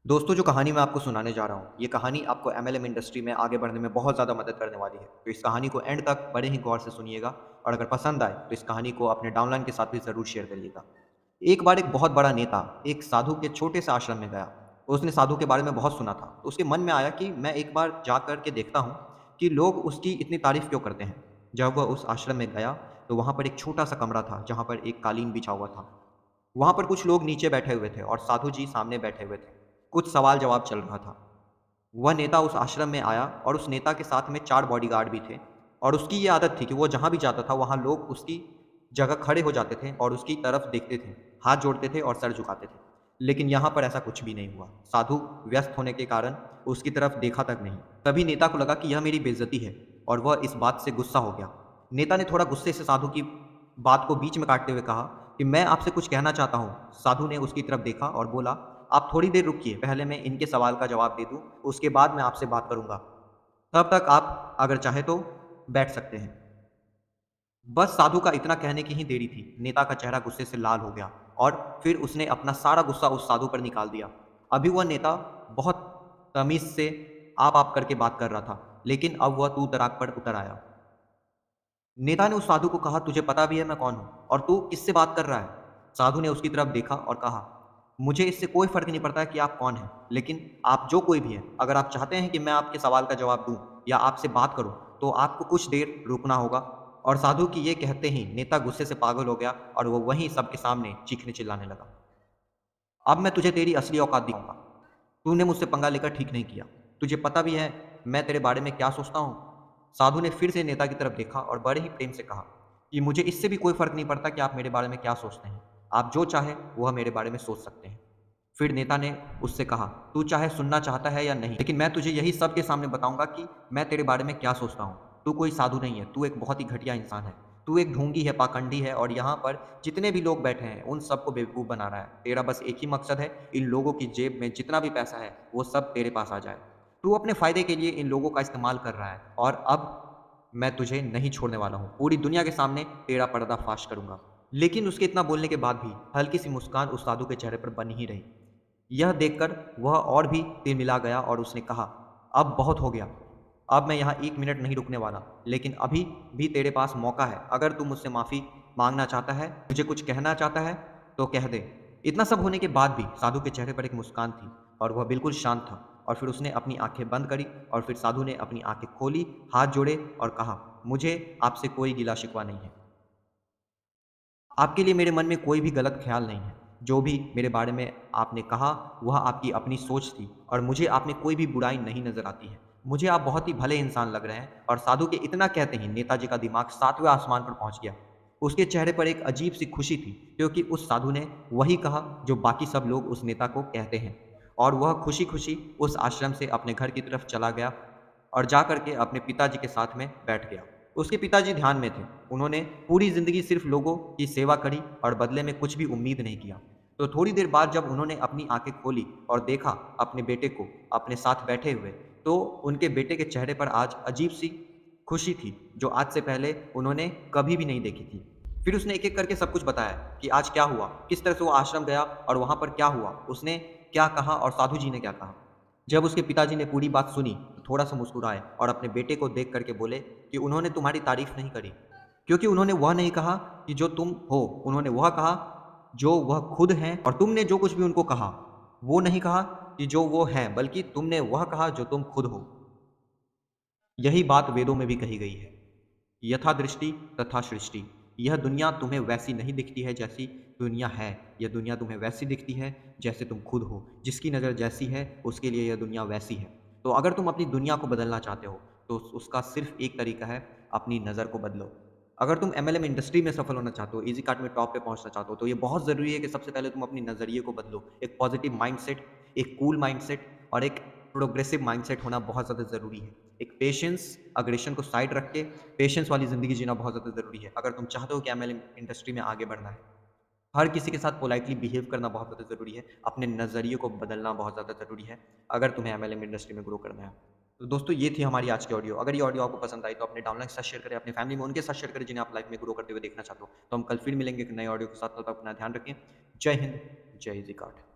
दोस्तों, जो कहानी मैं आपको सुनाने जा रहा हूँ, ये कहानी आपको एमएलएम इंडस्ट्री में आगे बढ़ने में बहुत ज़्यादा मदद करने वाली है। तो इस कहानी को एंड तक बड़े ही गौर से सुनिएगा और अगर पसंद आए, तो इस कहानी को अपने डाउनलाइन के साथ भी ज़रूर शेयर करिएगा। एक बार एक बहुत बड़ा नेता एक साधु के छोटे से आश्रम में गया। उसने साधु के बारे में बहुत सुना था, तो उसके मन में आया कि मैं एक बार जा कर के देखता हूँ कि लोग उसकी इतनी तारीफ़ क्यों करते हैं। जब वह उस आश्रम में गया, तो वहाँ पर एक छोटा-सा कमरा था, जहाँ पर एक कालीन बिछा हुआ था। वहाँ पर कुछ लोग नीचे बैठे हुए थे और साधु जी सामने बैठे हुए थे। कुछ सवाल-जवाब चल रहा था। वह नेता उस आश्रम में आया और उस नेता के साथ में 4 बॉडीगार्ड भी थे और उसकी ये आदत थी कि वो जहाँ भी जाता था, वहाँ लोग उसकी जगह खड़े हो जाते थे और उसकी तरफ देखते थे, हाथ जोड़ते थे और सर झुकाते थे। लेकिन यहाँ पर ऐसा कुछ भी नहीं हुआ। साधु व्यस्त होने के कारण उसकी तरफ देखा तक नहीं। तभी नेता को लगा कि यह मेरी बेइज़्ज़ती है और वह इस बात से गुस्सा हो गया। नेता ने थोड़ा गुस्से से साधु की बात को बीच में काटते हुए कहा कि मैं आपसे कुछ कहना चाहता हूँ। साधु ने उसकी तरफ देखा और बोला, आप थोड़ी देर रुकिए, पहले मैं इनके सवाल का जवाब दे दूँ, उसके बाद मैं आपसे बात करूँगा। तब तक आप अगर चाहें तो बैठ सकते हैं। बस साधु का इतना कहने की ही देरी थी। नेता का चेहरा गुस्से से लाल हो गया और फिर उसने अपना सारा गुस्सा उस साधु पर निकाल दिया। अभी वह नेता बहुत तमीज़ से आप करके बात कर रहा था, लेकिन अब वह तू-तड़ाक पर उतर आया। नेता ने उस साधु को कहा, तुझे पता भी है मैं कौन हूँ और तू किससे बात कर रहा है? साधु ने उसकी तरफ देखा और कहा, मुझे इससे कोई फ़र्क नहीं पड़ता कि आप कौन हैं, लेकिन आप जो कोई भी हैं, अगर आप चाहते हैं कि मैं आपके सवाल का जवाब दूँ या आपसे बात करूँ, तो आपको कुछ देर रुकना होगा। और साधु की ये कहते ही नेता गुस्से से पागल हो गया और वो वहीं सबके सामने चीखने-चिल्लाने लगा। अब मैं तुझे तेरी असली औकात दिखाऊँगा। तूने मुझसे पंगा लेकर ठीक नहीं किया। तुझे पता भी है मैं तेरे बारे में क्या सोचता हूँ? साधु ने फिर से नेता की तरफ देखा और बड़े ही प्रेम से कहा कि मुझे इससे भी कोई फ़र्क नहीं पड़ता कि आप मेरे बारे में क्या सोचते हैं। आप जो चाहें वह मेरे बारे में सोच सकते हैं। फिर नेता ने उससे कहा, तू चाहे सुनना चाहता है या नहीं, लेकिन मैं तुझे यही सबके सामने बताऊँगा कि मैं तेरे बारे में क्या सोचता हूँ। तू कोई साधु नहीं है, तू एक बहुत ही घटिया इंसान है। तू एक ढोंगी है, पाखंडी है और यहाँ पर जितने भी लोग बैठे हैं, उन सबको बेवकूफ़ बना रहा है। तेरा बस एक ही मकसद है, इन लोगों की जेब में जितना भी पैसा है, वो सब तेरे पास आ जाए। तू अपने फ़ायदे के लिए इन लोगों का इस्तेमाल कर रहा है और अब मैं तुझे नहीं छोड़ने वाला हूँ। पूरी दुनिया के सामने तेरा पर्दाफ़ाश करूँगा। लेकिन उसके इतना बोलने के बाद भी हल्की-सी मुस्कान उस साधु के चेहरे पर बनी ही रही। यह देखकर वह और भी तिलमिला गया और उसने कहा, अब बहुत हो गया। अब मैं यहाँ 1 मिनट नहीं रुकने वाला, लेकिन अभी भी तेरे पास मौका है। अगर तू मुझसे माफ़ी माँगना चाहता है, मुझे कुछ कहना चाहता है, तो कह दे। इतना सब होने के बाद भी साधु के चेहरे पर एक मुस्कान थी और वह बिल्कुल शांत था और फिर उसने अपनी आँखें बंद करी और फिर साधु ने अपनी आँखें खोली, हाथ जोड़े और कहा, मुझे आपसे कोई गिला-शिकवा नहीं है। आपके लिए मेरे मन में कोई भी गलत ख़्याल नहीं है। जो भी मेरे बारे में आपने कहा, वह आपकी अपनी सोच थी और मुझे आप में कोई भी बुराई नहीं नज़र आती है। मुझे आप बहुत ही भले इंसान लग रहे हैं और साधु के इतना कहते ही नेताजी का दिमाग 7वें आसमान पर पहुँच गया। उसके चेहरे पर एक अजीब-सी खुशी थी, क्योंकि उस साधु ने वही कहा जो बाकी सब लोग उस नेता को कहते हैं और वह खुशी-खुशी उस आश्रम से अपने घर की तरफ चला गया और जा कर के अपने पिताजी के साथ में बैठ गया। उसके पिताजी ध्यान में थे। उन्होंने पूरी ज़िंदगी सिर्फ़ लोगों की सेवा करी और बदले में कुछ भी उम्मीद नहीं किया। तो थोड़ी देर बाद जब उन्होंने अपनी आँखें खोली और देखा अपने बेटे को अपने साथ बैठे हुए, तो उनके बेटे के चेहरे पर आज अजीब-सी खुशी थी, जो आज से पहले उन्होंने कभी भी नहीं देखी थी। फिर उसने एक-एक करके सब कुछ बताया कि आज क्या हुआ, किस तरह से वो आश्रम गया और वहाँ पर क्या हुआ, उसने क्या कहा और साधु जी ने क्या कहा। जब उसके पिताजी ने पूरी बात सुनी, तो थोड़ा-सा मुस्कुराए और अपने बेटे को देख कर के बोले कि उन्होंने तुम्हारी तारीफ़ नहीं करी, क्योंकि उन्होंने वह नहीं कहा कि जो तुम हो, उन्होंने वह कहा जो वह खुद हैं और तुमने जो कुछ भी उनको कहा, वो नहीं कहा कि जो वो हैं, बल्कि तुमने वह कहा जो तुम खुद हो। यही बात वेदों में भी कही गई है। यथा दृष्टि तथा सृष्टि। यह दुनिया तुम्हें वैसी नहीं दिखती है जैसी दुनिया है। यह दुनिया तुम्हें वैसी दिखती है जैसे तुम खुद हो। जिसकी नज़र जैसी है उसके लिए यह दुनिया वैसी है। तो अगर तुम अपनी दुनिया को बदलना चाहते हो तो उसका सिर्फ़ एक तरीका है, अपनी नज़र को बदलो। अगर तुम एमएलएम इंडस्ट्री में सफल होना चाहते हो, ईज़ी कार्ट में टॉप पे पहुँचना चाहते हो, तो ये बहुत ज़रूरी है कि सबसे पहले तुम अपनी नज़रिए को बदलो। एक पॉज़िटिव माइंडसेट, एक कूल माइंडसेट और एक प्रोग्रेसिव माइंडसेट होना बहुत ज़्यादा ज़रूरी है। एक पेशेंस, एग्रेशन को साइड रख के पेशेंस वाली ज़िंदगी जीना बहुत ज़्यादा ज़रूरी है, अगर तुम चाहते हो कि एमएलएम इंडस्ट्री में आगे बढ़ना है। हर किसी के साथ पोलाइटली बिहेव करना बहुत ज़्यादा ज़रूरी है, अपने नज़रिए को बदलना बहुत ज़्यादा ज़रूरी है, अगर तुम्हें एमएलएम इंडस्ट्री में ग्रो करना है। तो दोस्तों, ये थी हमारी आज की ऑडियो। अगर ये ऑडियो आपको पसंद आई तो अपने डाउनलाइन के साथ शेयर करें, अपनी फैमिली में उनके साथ शेयर करें जिन्हें आप लाइफ में ग्रो करते हुए देखना चाहते हो। तो हम कल फिर मिलेंगे एक नए ऑडियो के साथ, तब तक अपना ध्यान रखें। जय हिंद, जय ज़ी काट।